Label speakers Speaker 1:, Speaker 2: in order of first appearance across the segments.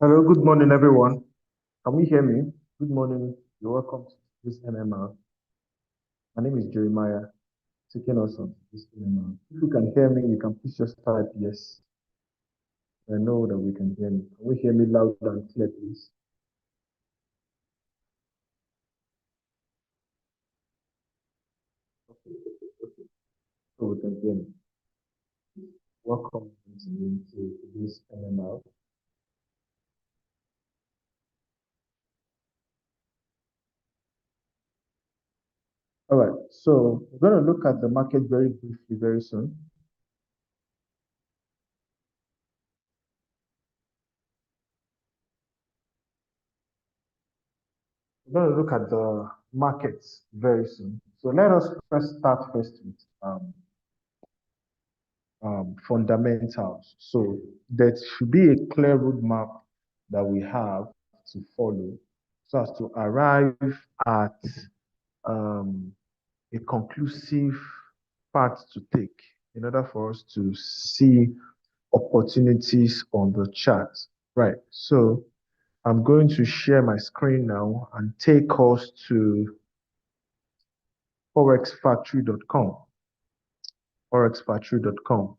Speaker 1: Hello, good morning, everyone. Can we hear me? Good morning. You're welcome to this NMR. My name is Jeremiah, taking us on this NMR. If you can hear me, you can please just type yes. I know that we can hear me. Can we hear me loud and clear, please? Okay, okay. So we can hear me. Welcome once again to this NMR. All right, so we're going to look at the market very briefly very soon. We're going to look at the markets very soon. So let us first start first with fundamentals. So there should be a clear roadmap that we have to follow so as to arrive at um, a conclusive path to take in order for us to see opportunities on the chart. Right. So I'm going to share my screen now and take us to forexfactory.com, forexfactory.com,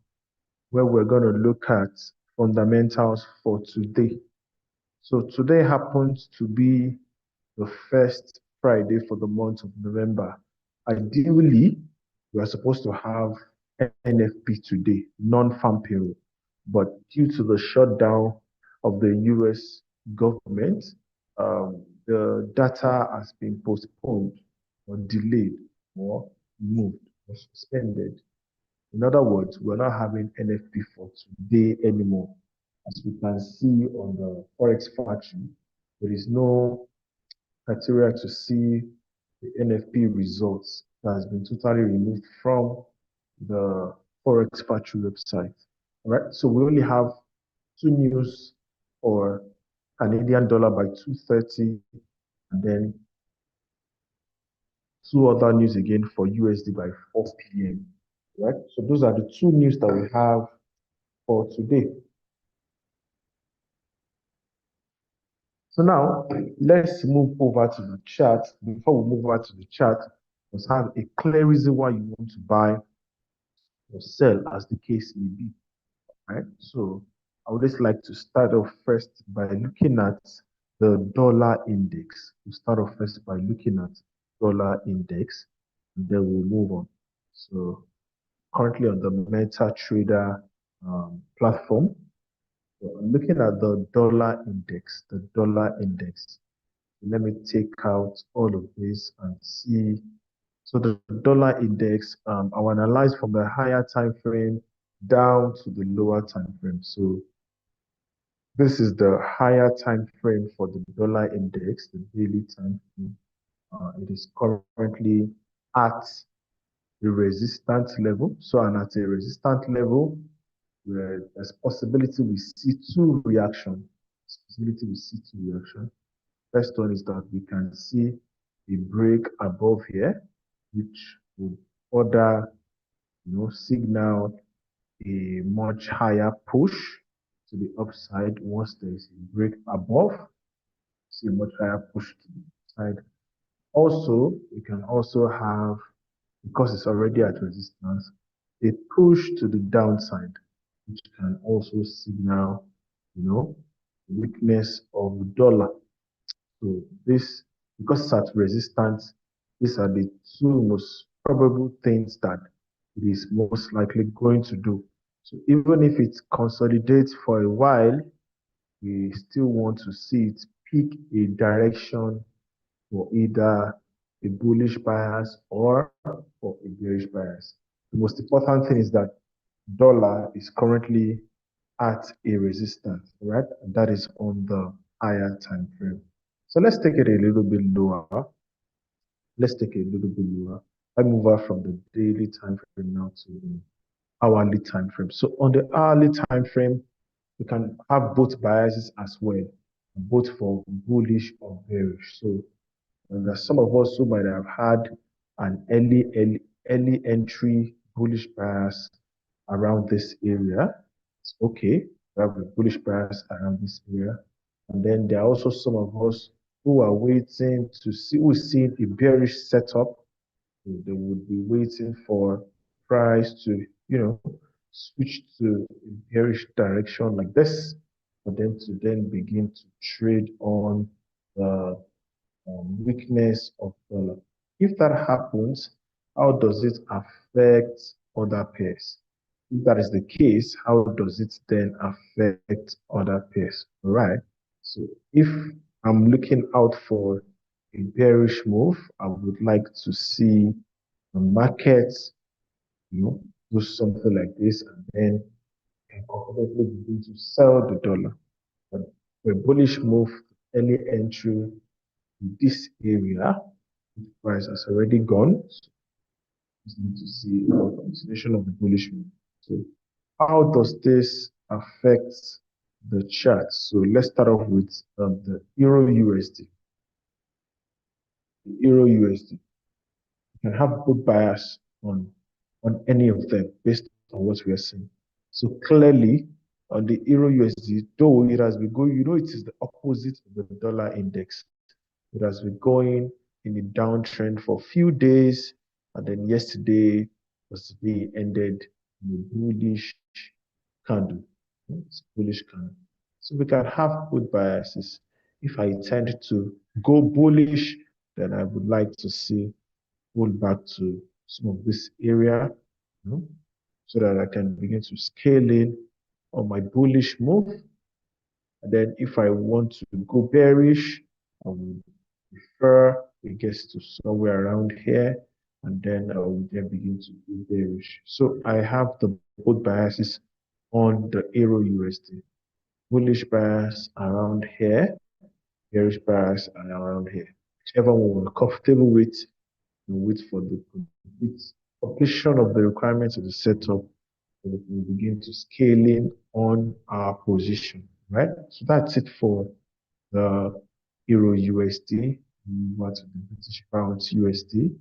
Speaker 1: where we're going to look at fundamentals for today. So today happens to be the first Friday for the month of November. Ideally, we are supposed to have NFP today, non-farm payroll. But due to the shutdown of the US government, the data has been postponed or delayed or moved or suspended. In other words, we're not having NFP for today anymore. As we can see on the Forex Factory, there is no criteria to see the NFP results that has been totally removed from the Forex Factory website. All right, so we only have two news for Canadian dollar by 2:30, and then two other news again for USD by 4 p.m. Right, so those are the two news that we have for today. So now let's move over to the chart. Before we move over to the chart, let's have a clear reason why you want to buy or sell as the case may be. Right? So I would just like to start off first by looking at the dollar index. We start off first by looking at dollar index, and then we'll move on. So currently on the MetaTrader platform, so I'm looking at the dollar index, the dollar index. Let me take out all of this and see. So the dollar index, I will analyze from the higher time frame down to the lower time frame. So this is the higher time frame for the dollar index, the daily time frame. It is currently at the resistance level. So, and at a resistance level, where there's possibility we see two reaction. Possibility we see two reaction. First one is that we can see a break above here, which would order, signal a much higher push to the upside. Once there is a break above, see a much higher push to the side. Also, we can also have, because it's already at resistance, a push to the downside, which can also signal, weakness of the dollar. So this, because it's at resistance, these are the two most probable things that it is most likely going to do. So even if it consolidates for a while, we still want to see it pick a direction for either a bullish bias or for a bearish bias. The most important thing is that dollar is currently at a resistance, right? And that is on the higher time frame. So let's take it a little bit lower. Let's take it a little bit lower. I move over from the daily time frame now to the hourly time frame. So on the hourly time frame, we can have both biases as well, both for bullish or bearish. So there's some of us who might have had an early entry bullish bias around this area. It's okay. We have a bullish bias around this area. And then there are also some of us who are waiting to see, who see a bearish setup. They would be waiting for price to, switch to a bearish direction like this, for them to then begin to trade on the weakness of dollar. If that happens, how does it affect other pairs? If that is the case, how does it then affect other pairs? All right. So if I'm looking out for a bearish move, I would like to see the market, do something like this and then can confidently begin to sell the dollar. But for a bullish move, early entry in this area, the price has already gone. So just need to see the continuation of the bullish move. So how does this affect the chart? So let's start off with the Euro USD. The Euro USD. You can have good bias on any of them based on what we are seeing. So clearly, on the Euro USD, though it has been going, it is the opposite of the dollar index. It has been going in a downtrend for a few days, and then yesterday was the ended in a bullish candle. It's a bullish candle. So we can have good biases. If I tend to go bullish, then I would like to see pull back to some of this area, so that I can begin to scale in on my bullish move. And then if I want to go bearish, I would prefer it gets to somewhere around here, and then I will then begin to go bearish. So I have the both biases on the Euro USD. Bullish bias around here, bearish bias around here. Whichever one we're comfortable with, we wait for the completion of the requirements of the setup, and we begin to scale in on our position, right? So that's it for the Euro USD. Move on to the British Pounds USD.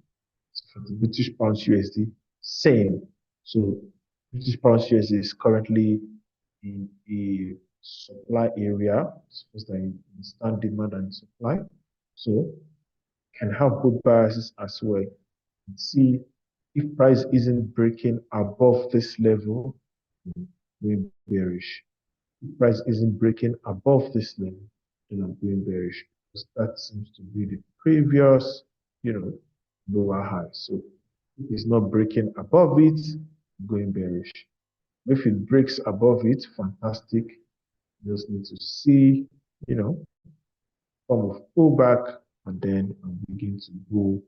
Speaker 1: So for the British Pounds USD, same. So British Pounds USD is currently in a supply area. Suppose that you understand demand and supply. So can have good biases as well. And see if price isn't breaking above this level, we're bearish. If price isn't breaking above this level, then I'm going bearish. Because that seems to be the previous, lower high. So if it's not breaking above it, going bearish. If it breaks above it, fantastic. You just need to see, form of pullback, and then begin to go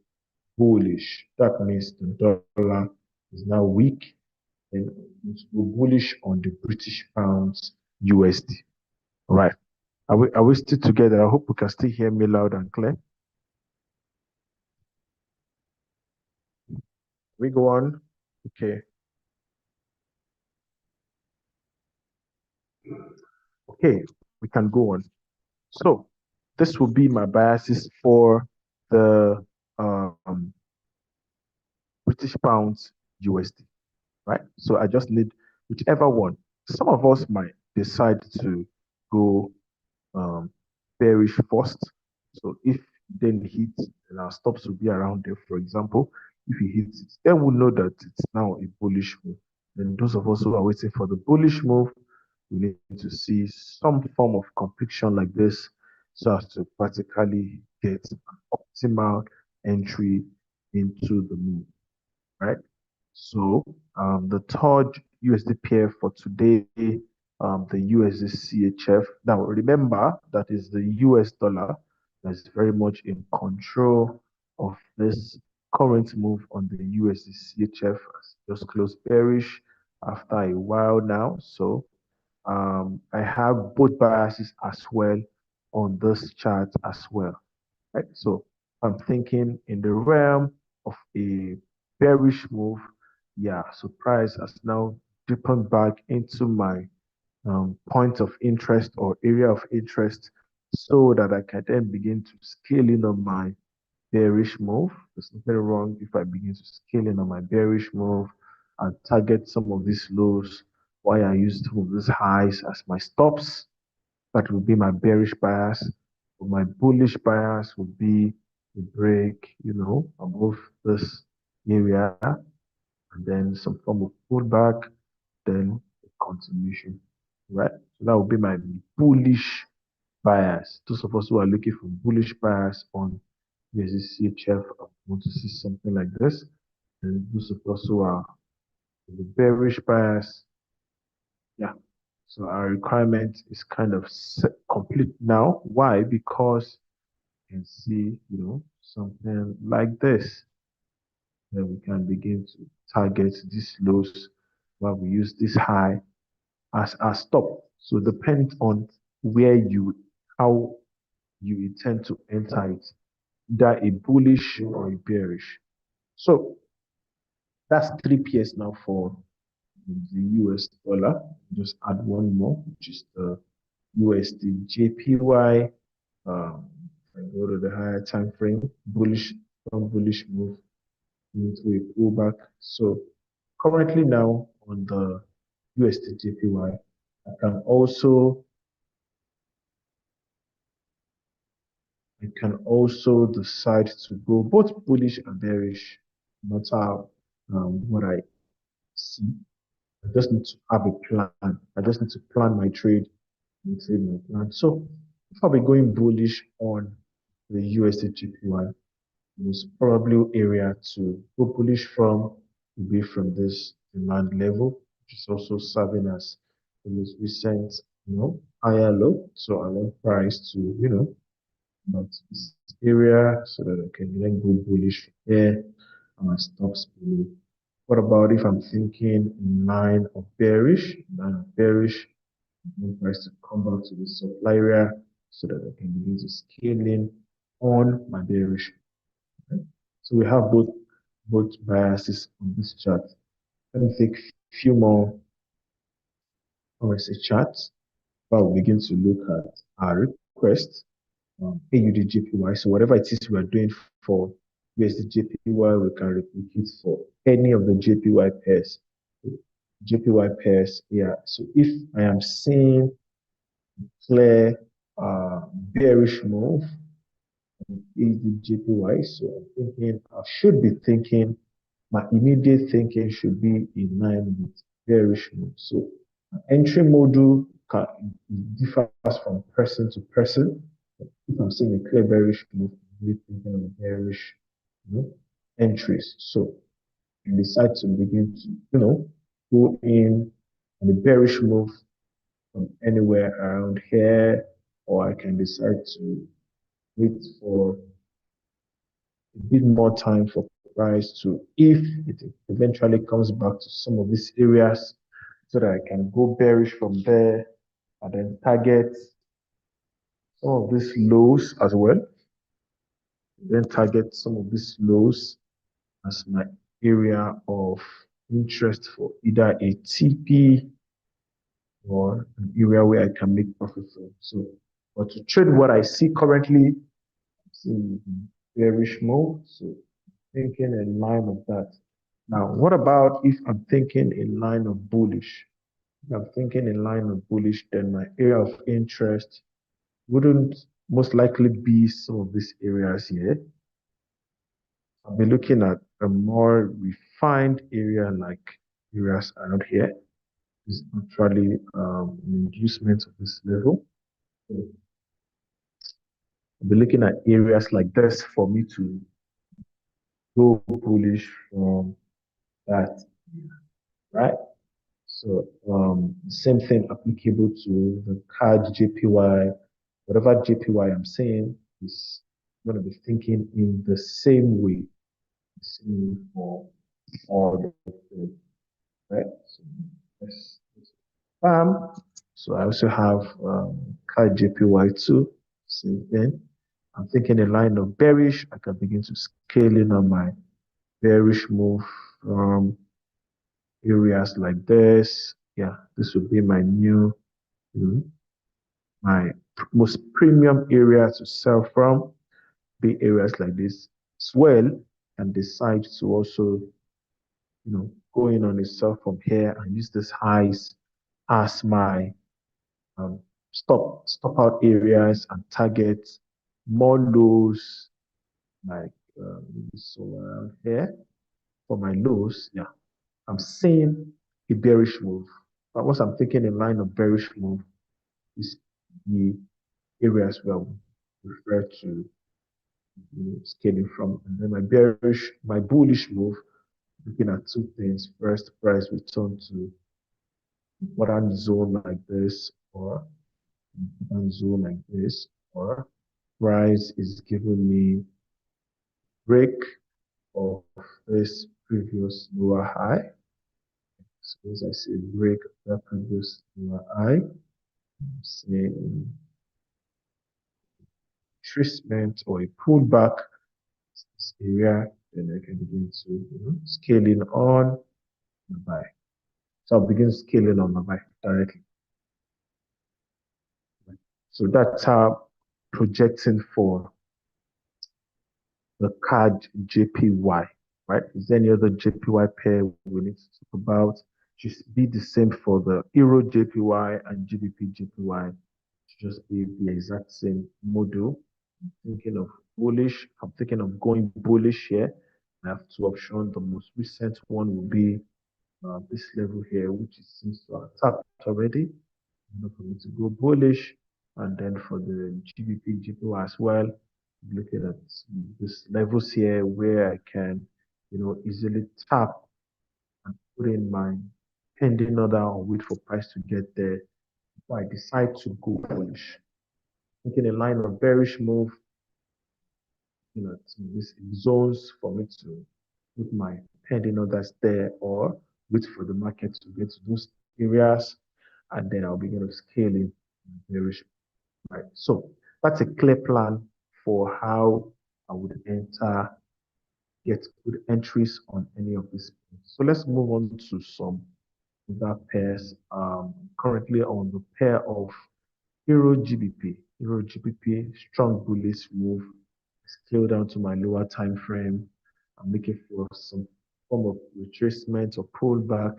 Speaker 1: bullish. That means the dollar is now weak, and it's bullish on the British pounds USD. All right. Are we still together? I hope you can still hear me loud and clear. We go on. Okay. Okay, we can go on. So this will be my biases for the British pounds USD, right? So I just need whichever one. Some of us might decide to go bearish first. So if then hits, then our stops will be around there. For example, if he hits it, then we'll know that it's now a bullish move. Then those of us who are waiting for the bullish move, we need to see some form of conviction like this so as to practically get an optimal entry into the move, right? So the third USD pair for today, the USD CHF. Now remember that is the US dollar that's very much in control of this current move on the USD CHF. Just closed bearish after a while now. So I have both biases as well on this chart as well. Right? So I'm thinking in the realm of a bearish move. Yeah, so price has now deepened back into my point of interest or area of interest so that I can then begin to scale in on my bearish move. There's nothing wrong if I begin to scale in on my bearish move and target some of these lows while I use some of these highs as my stops. That would be my bearish bias. But my bullish bias would be a break, above this area, and then some form of pullback, then a continuation, right? So that would be my bullish bias. Those of us who are looking for bullish bias on USDCHF want to see something like this. And those of us who are the bearish bias, yeah. So our requirement is kind of complete now. Why? Because you can see, something like this. Then we can begin to target these lows while we use this high as our stop. So depends on how you intend to enter it, either a bullish or a bearish. So that's 3 pairs now for the US dollar. Just add one more, which is the USD JPY. I go to the higher time frame, bullish, strong bullish move into a pullback. So currently now on the USD JPY, I can also decide to go both bullish and bearish, no matter what I see. I just need to have a plan. I just need to plan my trade and trade my plan. So if I'll be going bullish on the USD JPY, most probably area to go bullish from will be from this demand level, which is also serving as the most recent, higher low. So I want price to, about this area so that I can then go bullish here and my stops below. What about if I'm thinking in line of bearish? I want price to come back to the supply area so that I can begin to scale in on my bearish. Okay? So we have both biases on this chart. Let me take a few more RSA charts while we begin to look at our request. AUD So whatever it is we are doing for USD we can replicate for any of the JPY pairs. JPY pairs, yeah. So if I am seeing clear bearish move in AUD so I should be thinking, my immediate thinking should be in line with bearish move. So entry module differs from person to person. If I'm seeing a clear bearish move, I'm really thinking of bearish, entries. So you decide to begin to, go in on a bearish move from anywhere around here, or I can decide to wait for a bit more time for price to, if it eventually comes back to some of these areas, so that I can go bearish from there and then target some of these lows as well. Then target some of these lows as my area of interest for either a TP or an area where I can make profit from. So, but to trade what I see currently, I'm seeing bearish mode. So thinking in line of that. Now, what about if I'm thinking in line of bullish? If I'm thinking in line of bullish, then my area of interest wouldn't most likely be some of these areas here. I'll be looking at a more refined area like areas around here. Is actually an inducement of this level. So I'll be looking at areas like this for me to go bullish from that, right? So same thing applicable to the CAD JPY. Whatever JPY I'm saying is going to be thinking in the same way, for all the right. So let's so I also have CAD JPY too. Same thing. I'm thinking a line of bearish. I can begin to scale in on my bearish move from areas like this. Yeah, this would be my new, my most premium area to sell from. Be areas like this as well, and decide to also, go in on itself from here and use this highs as my stop out areas and target more lows like so around here for my lows. Yeah, I'm seeing a bearish move. But once I'm taking a line of bearish move, is the areas where we refer to scaling from. And then my bullish move, looking at two things. First, price return to one zone like this, or one zone like this, or price is giving me break of this previous lower high. Suppose I say break of that previous lower high, say retracement or a pullback this area, then I can begin to scaling on my buy. So I'll begin scaling on my buy directly. So that's how projecting for the CAD JPY, right? Is there any other JPY pair we need to talk about? Just be the same for the Euro JPY and GBP JPY. Just be the exact same model. I'm thinking of bullish. I'm thinking of going bullish here. I have two options. The most recent one will be this level here, which seems to have tapped already. For me to go bullish, and then for the GBP GPY as well, looking at this levels here where I can, easily tap and put in my pending order or wait for price to get there. If I decide to go bullish, making a line of bearish move, to these zones for me to put my pending orders there or wait for the market to get to those areas, and then I'll begin to scale in bearish. Right. So that's a clear plan for how I would get good entries on any of these pairs. So let's move on to some other pairs. Currently on the pair of Euro GBP. Euro GBP, strong bullish move. Scale down to my lower time frame. I'm looking for some form of retracement or pullback,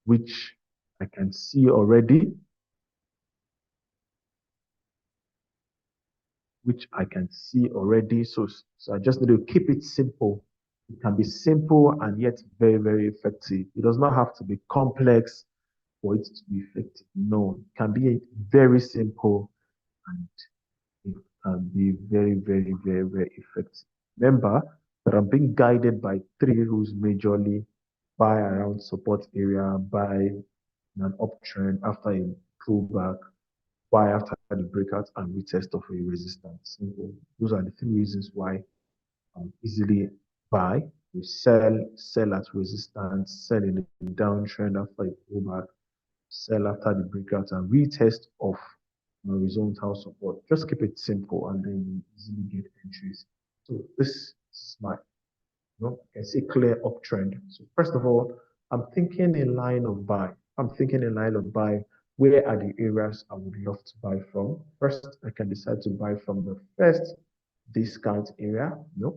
Speaker 1: which I can see already. So I just need to keep it simple. It can be simple and yet very, very effective. It does not have to be complex for it to be effective. No, it can be very simple and it can be very, very, very, very effective. Remember that I'm being guided by three rules majorly: buy around support area, buy in an uptrend after a pullback, buy after the breakout, and retest of a resistance. Simple. Those are the three reasons why easily buy. You sell at resistance, sell in the downtrend after a pullback, sell after the breakout, and retest of horizontal support. Just keep it simple, and then you easily get entries. So this is my, I can see clear uptrend. So first of all, I'm thinking in line of buy. I'm thinking in line of buy. Where are the areas I would love to buy from? First, I can decide to buy from the first discount area. If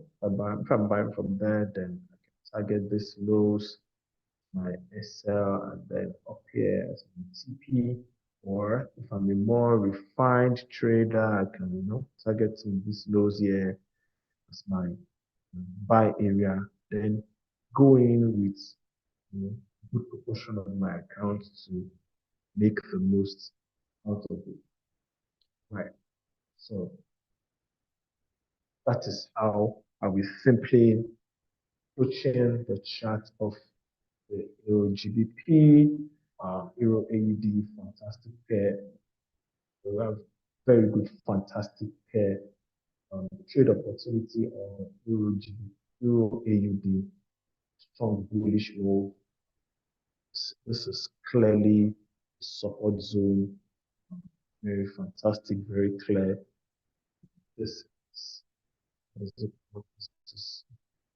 Speaker 1: I'm buying from there, then I can target this lows, my SL, and then up here as my TP. Or if I'm a more refined trader, I can, target some these lows here as my buy area. Then go in with a good proportion of my account to make the most out of it. Right. So that is how I will simply approaching the chart of the Euro GBP, Euro AUD, fantastic pair. We have very good, fantastic pair. Trade opportunity on Euro GBP, Euro AUD, strong bullish move. This is clearly support zone. Very fantastic, very clear. This is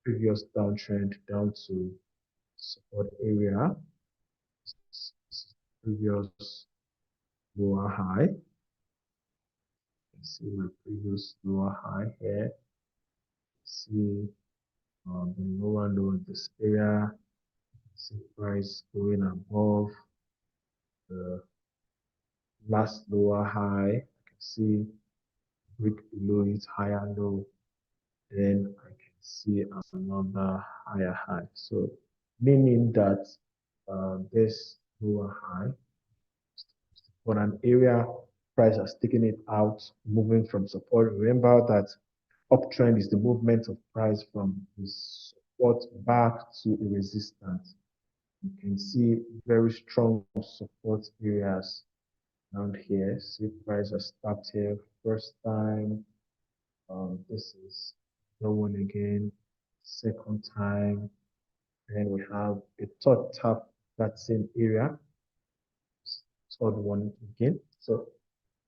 Speaker 1: previous downtrend down to support area. This is previous lower high. You can see my previous lower high here. See the lower low in this area. See price going above the last lower high. I can see break below it, higher low. Then I can see another higher high. So meaning that this lower high on an area price has taken it out, moving from support. Remember that uptrend is the movement of price from the support back to a resistance. You can see very strong support areas around here. See price has stopped here first time. This is the one again, second time. And we have a third tap that same area, third one again. So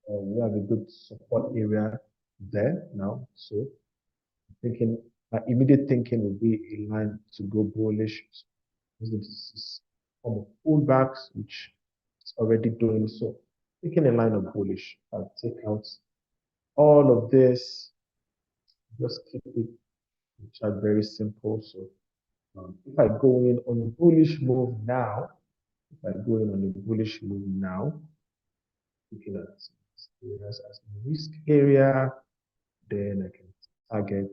Speaker 1: we have a good support area there now. So thinking, my immediate thinking would be a line to go bullish. This is from a pullbacks, which it's already doing so. Taking a line of bullish, I'll take out all of this, just keep it chart very simple. So if I go in on a bullish move now, if I go in on a bullish move now, looking at areas as a risk area, then I can target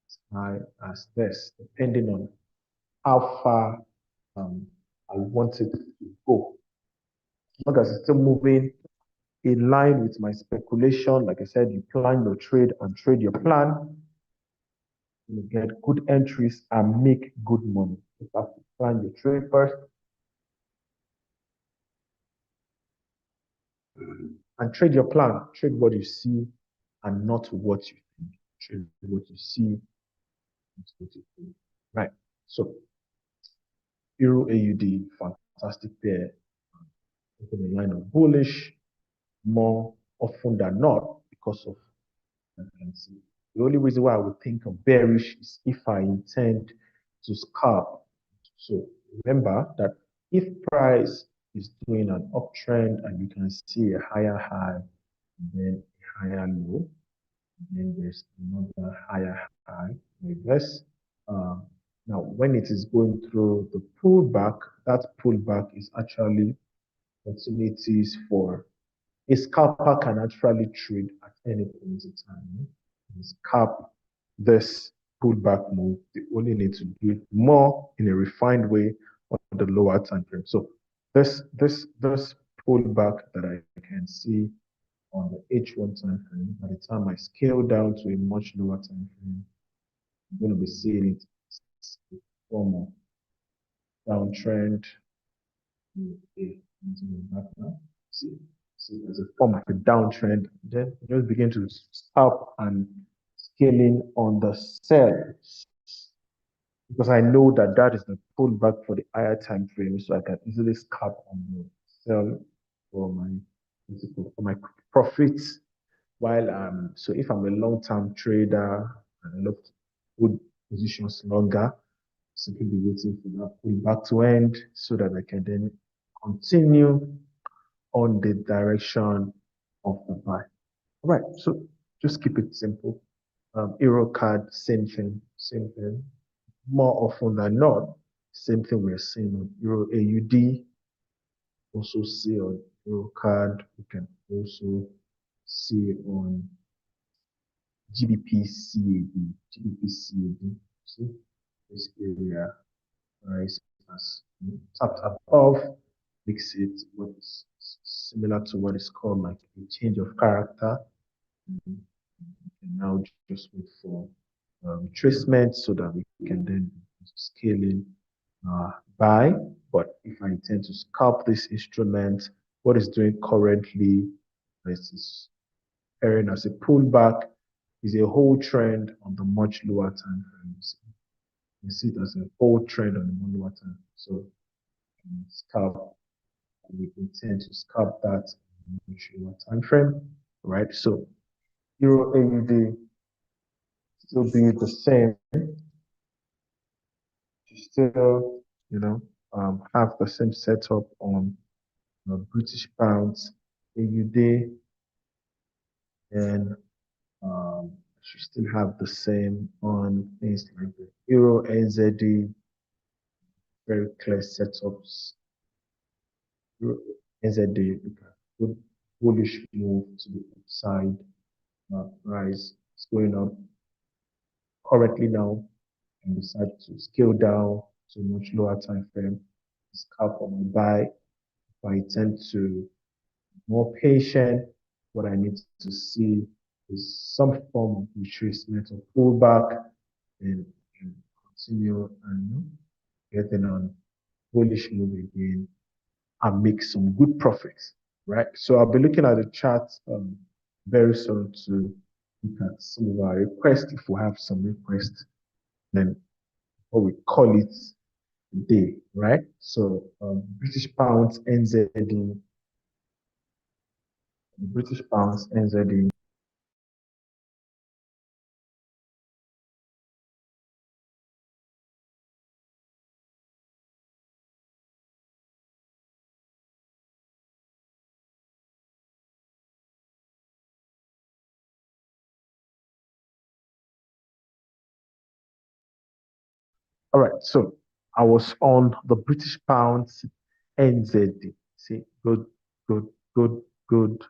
Speaker 1: as high as this, depending on how far I want it to go. As long as it's still moving in line with my speculation, like I said, you plan your trade and trade your plan, you get good entries and make good money. You have to plan your trade first and trade your plan. Trade what you see and not what you think. Trade what you see, not what you think. Right. So Euro AUD, fantastic pair. Open a line of bullish more often than not because of see. The only reason why I would think of bearish is if I intend to scalp. So remember that if price is doing an uptrend and you can see a higher high, then a higher low, then there's another higher high like this. Now, when it is going through the pullback, that pullback is actually opportunities for a scalper can actually trade at any point in time. Scalp this pullback move. They only need to do it more in a refined way on the lower time frame. So this pullback that I can see on the H1 time frame, by the time I scale down to a much lower time frame, I'm going to be seeing it as a form of downtrend. Okay, back now. See, as a form of a downtrend, then just begin to stop and scaling on the sells because I know that that is the pullback for the higher time frame, so I can easily scalp on the sell for my profits. While so if I'm a long-term trader and I look to hold positions longer, simply be waiting for that pullback to end so that I can then continue on the direction of the buy. All right, so just keep it simple. Euro card, same thing, same thing. More often than not, same thing we're seeing on Euro AUD, also see on Euro card. We can also see on GBP CAD. GBP CAD. See this area, price has tapped above, makes it what is similar to what is called like a change of character. And now just wait for retracement so that we can then scale in buy. But if I intend to scalp this instrument, what it's doing currently is pairing as a pullback is a whole trend on the much lower time frames. You see it as a whole trend on the much lower time. So scalp, we intend to scalp that on the much lower time frame, right? So Euro AUD still be the same. Still, have the same setup on British pounds, AUD, and should still have the same on things like the Euro, NZD, very clear setups. Euro, NZD, good bullish move to the upside. Price is going up correctly now and decide to scale down to a much lower time frame. Scalp on my buy. I tend to be more patient. What I need to see is some form of retracement or pullback and continue and getting on bullish move again and make some good profits, right? So I'll be looking at the chart very soon to look at some of our requests. If we have some requests, then what we call it day, right? So British pounds NZD, British pounds NZD. All right, so I was on the British pounds NZD. See, good, good, good, good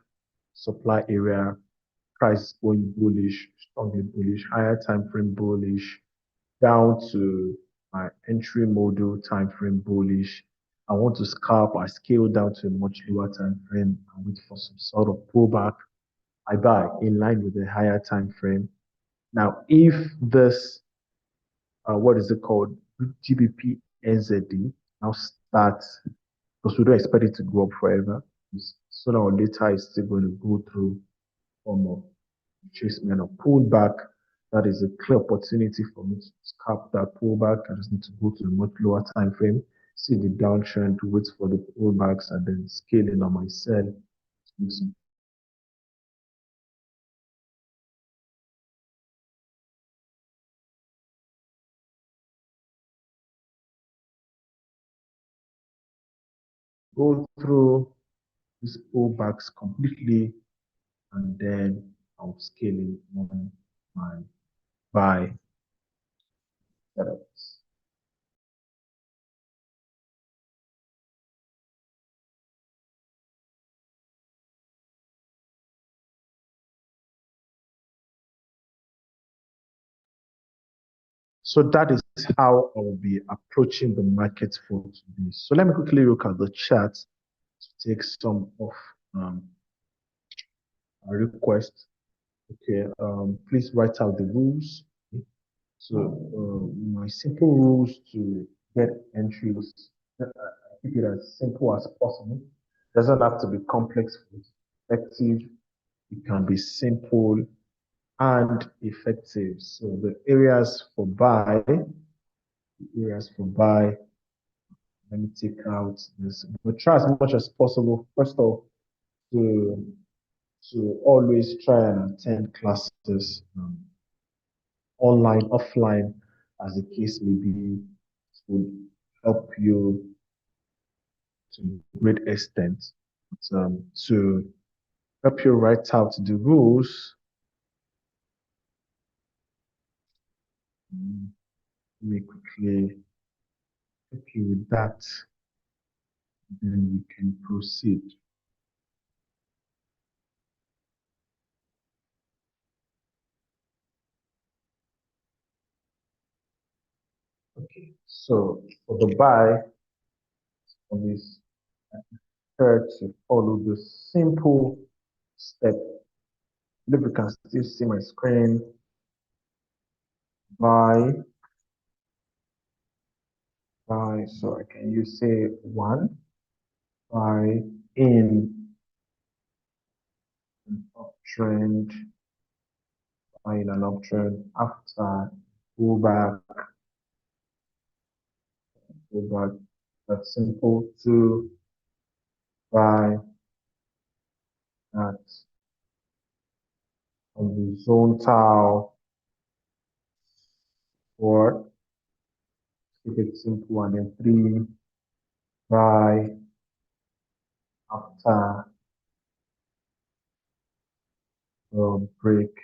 Speaker 1: supply area. Price going bullish, strongly bullish, higher time frame bullish, down to my entry model time frame bullish. I want to scalp, I scale down to a much lower time frame and wait for some sort of pullback. I buy in line with the higher time frame. Now, if this, what is it called, GBP NZD now starts, because we don't expect it to go up forever, sooner or later it's still going to go through form of retracement or pullback. That is a clear opportunity for me to scalp that pullback. I just need to go to a much lower time frame, see the downtrend, wait for the pullbacks, and then scaling on my sell. Go through these pullbacks completely, and then I'll scale it on my buy setups. So that is how I'll be approaching the market for today. So let me quickly look at the chart to take some of a request. Okay, please write out the rules. So my simple rules to get entries, I keep it as simple as possible. Doesn't have to be complex but effective. It can be simple and effective. So the areas for buy, let me take out this. But try as much as possible. First of all, to always try and attend classes online, offline, as the case may be, would help you to a great extent. To help you write out the rules, let me quickly help you with that, then we can proceed. Okay, so for the buy, always try to follow the simple step. If you can still see my screen, buy, buy, so I can use say one, buy in an uptrend, buy in an uptrend after pullback, pullback. That's simple to buy at horizontal or keep it simple, and then three, buy after the break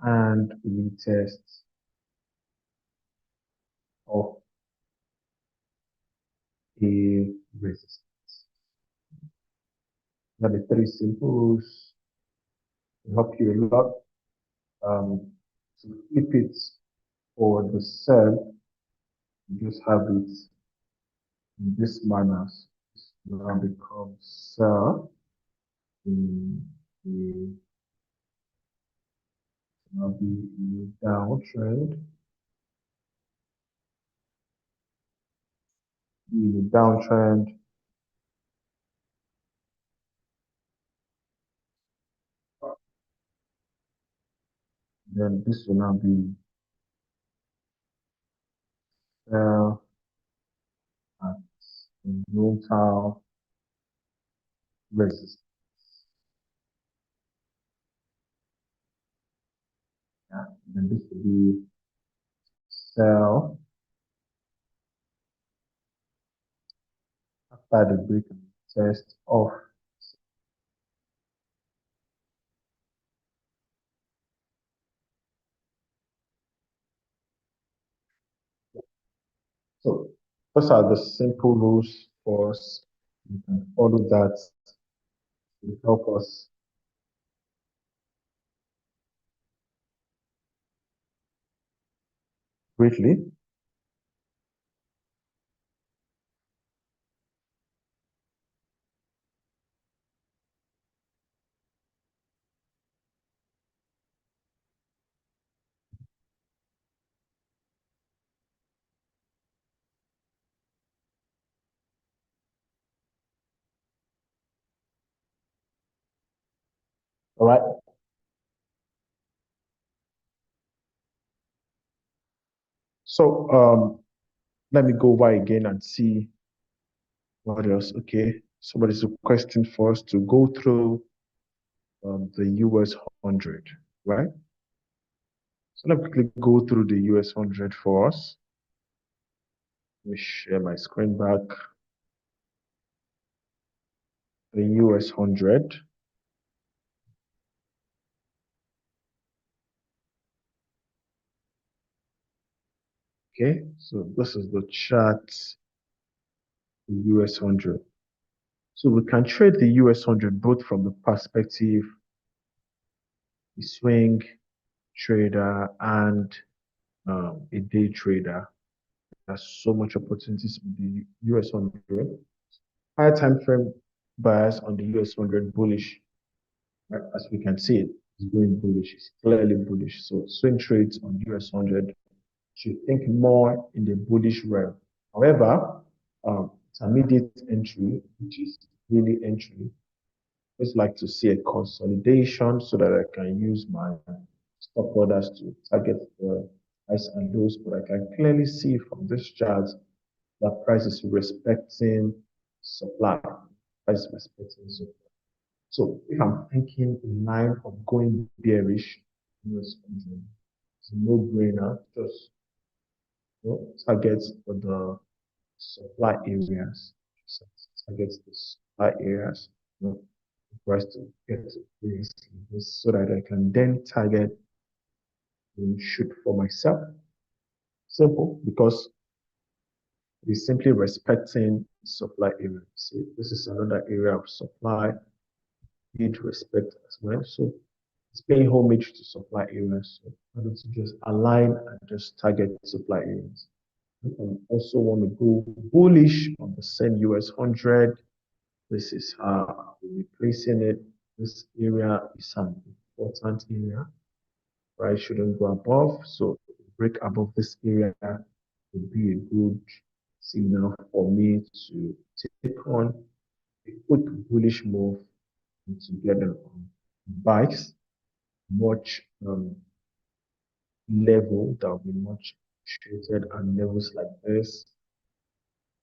Speaker 1: and retest of a resistance. Now the three simple rules will help you a lot. To flip it for the sell, you just have it in this manner. This now becomes sell in the now be in the downtrend. In the downtrend, then this will now be sell at horizontal resistance. Yeah. Then this will be sell after the break and test of. So those are the simple rules for us. You can follow that to help us greatly. All right. So let me go by again and see what else. Okay. Somebody's requesting for us to go through the US 100, right? So let me quickly go through the US 100 for us. Let me share my screen back. The US 100. Okay, so this is the chart, the US 100. So we can trade the US 100 both from the perspective, the swing trader and a day trader. There's so much opportunities with the US 100. Higher time frame bias on the US 100 bullish. Right? As we can see, it's going bullish. It's clearly bullish. So swing trades on US 100 should think more in the bullish realm. However, intermediate entry, which is really entry, just like to see a consolidation so that I can use my stop orders to target the highs and lows. But I can clearly see from this chart that price is respecting supply. Price is respecting supply. So if I'm thinking in line of going bearish, it's a no-brainer. Just target for the supply areas. Target the supply areas. For us to get to this so that I can then target and shoot for myself. Simple, because it's simply respecting supply area. See, this is another area of supply need respect as well. So it's paying homage to supply areas. So I need to just align and just target supply areas. I also want to go bullish on the same US 100. This is how we're replacing it. This area is an important area. Price shouldn't go above. So break above this area would be a good signal for me to take on a quick bullish move to get them on buys, much level that will be much treated and levels like this.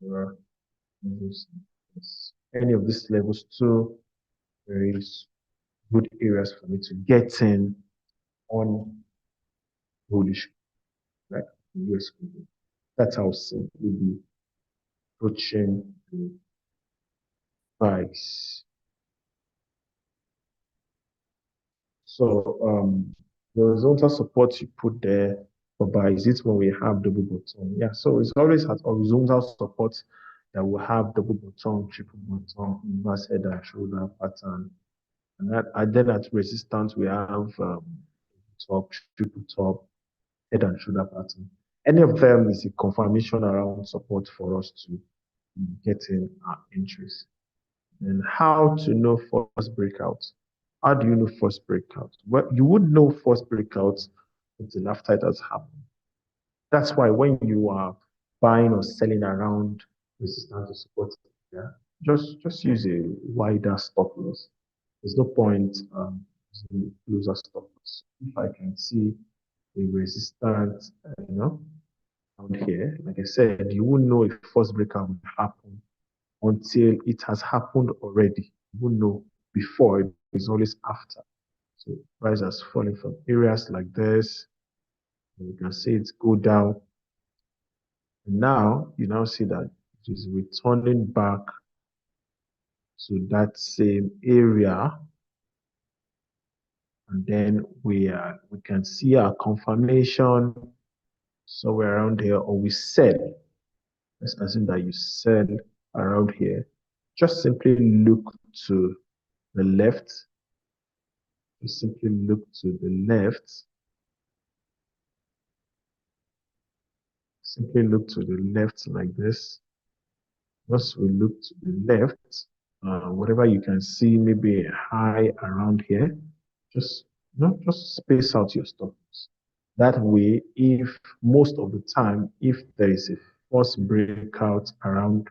Speaker 1: Or levels like this. Any of these levels too, there is good areas for me to get in on bullish, like US. That's how simply be approaching the price. So the horizontal support you put there for buy, is it when we have double bottom? Yeah, so it's always at horizontal support that will have double bottom, triple bottom, inverse head and shoulder pattern. And then at resistance, we have top, triple top, head and shoulder pattern. Any of them is a confirmation around support for us to get in our entries. And how to know first breakout? How do you know first breakout? Well, you would know first breakout until after it has happened. That's why when you are buying or selling around resistance to support, yeah, just use a wider stop loss. There's no point using closer stop loss. If I can see a resistance, out here, like I said, you won't know if first breakout will happen until it has happened already. You won't know before, it's always after. So price has fallen from areas like this. You can see it go down. And now you now see that it is returning back to that same area. And then we can see our confirmation somewhere around here, or we sell. Let's assume that you sell around here. Just simply look to the left. Just simply look to the left. Simply look to the left like this. Once we look to the left, whatever you can see, maybe a high around here, just just space out your stops. That way, if most of the time, if there is a first breakout around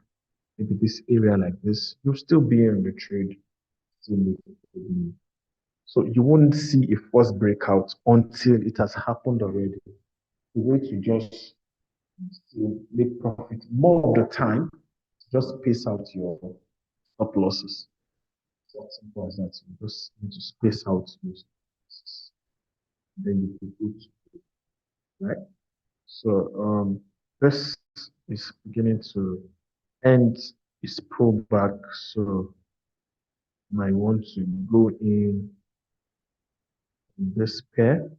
Speaker 1: maybe this area like this, you'll still be in the trade. So you won't see a first breakout until it has happened already. The way to just to make profit more of the time, just space out your stop losses. It's as simple as that. You just need to space out your stop losses. Then you can put, right? So this is beginning to end its pullback. So I want to go in this pair.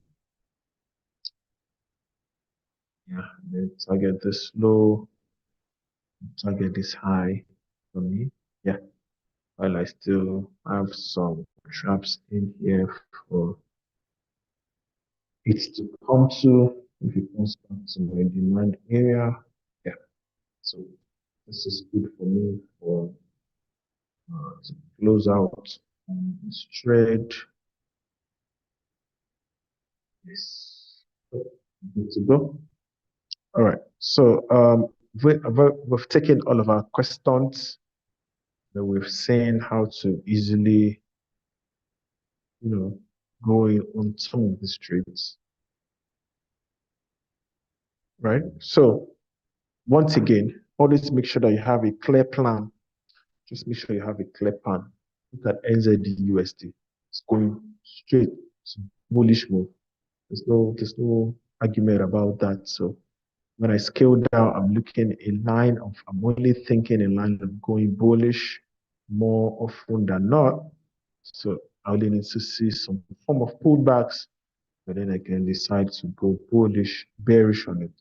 Speaker 1: Yeah, then target this low, target this high for me. Yeah, while I still have some traps in here for it to come to, if it comes back to my demand area. Yeah, so this is good for me for to close out this trade. Yes, good to go. All right, so we've taken all of our questions that we've seen how to easily, go in on some of these trades, right? So once again, always make sure that you have a clear plan. Just make sure you have a clear plan. Look at NZD/USD. It's going straight to bullish move. There's no argument about that. So when I scale down, I'm looking in line of, I'm only thinking in line of going bullish more often than not. So I only need to see some form of pullbacks, but then I can decide to go bullish, bearish on it,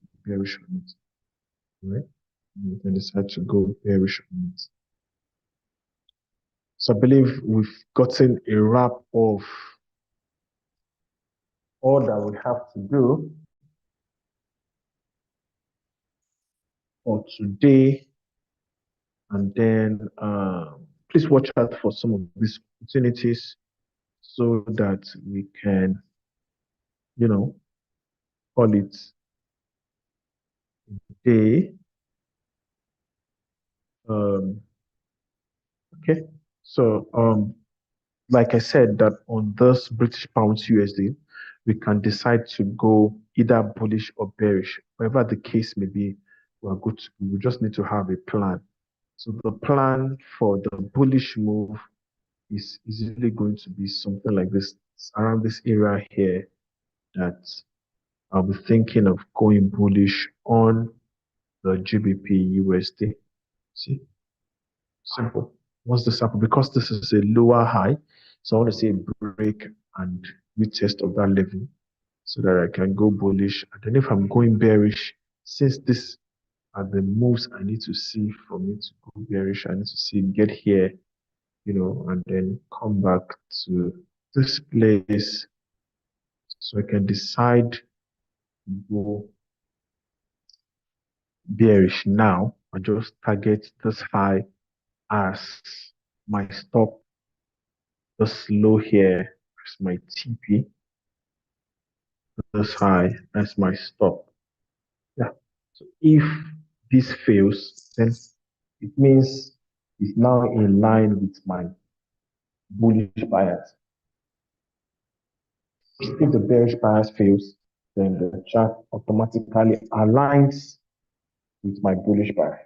Speaker 1: right? You can decide to go bearish on it. So I believe we've gotten a wrap of all that we have to do for today. And then please watch out for some of these opportunities so that we can, call it day. Okay. So like I said, that on this British pounds USD, we can decide to go either bullish or bearish. Whatever the case may be, we're good. We just need to have a plan. So the plan for the bullish move is easily going to be something like this, around this area here, that I'll be thinking of going bullish on the GBP USD. See, simple. Once this happens, because this is a lower high, so I want to see a break and retest of that level so that I can go bullish. And then if I'm going bearish, since this are the moves I need to see for me to go bearish. I need to see get here, and then come back to this place so I can decide to go bearish now. I just target this high as my stop, this low here as my TP, this high as my stop. Yeah. So if this fails, then it means it's now in line with my bullish bias. If the bearish bias fails, then the chart automatically aligns with my bullish bias.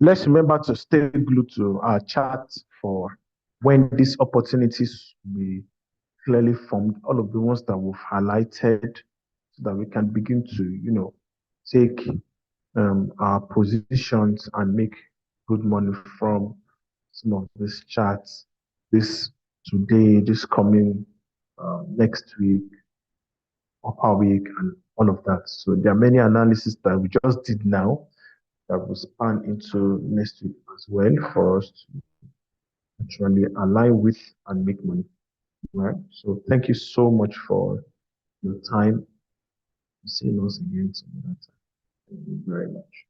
Speaker 1: Let's remember to stay glued to our chart for when these opportunities will be clearly formed, all of the ones that we've highlighted, so that we can begin to, take our positions and make good money from some of these charts this today, this coming next week, upper week, and all of that. So there are many analysis that we just did now that will span into next week as well for us to actually align with and make money. Right. So thank you so much for your time. See us again some other time. Thank you very much.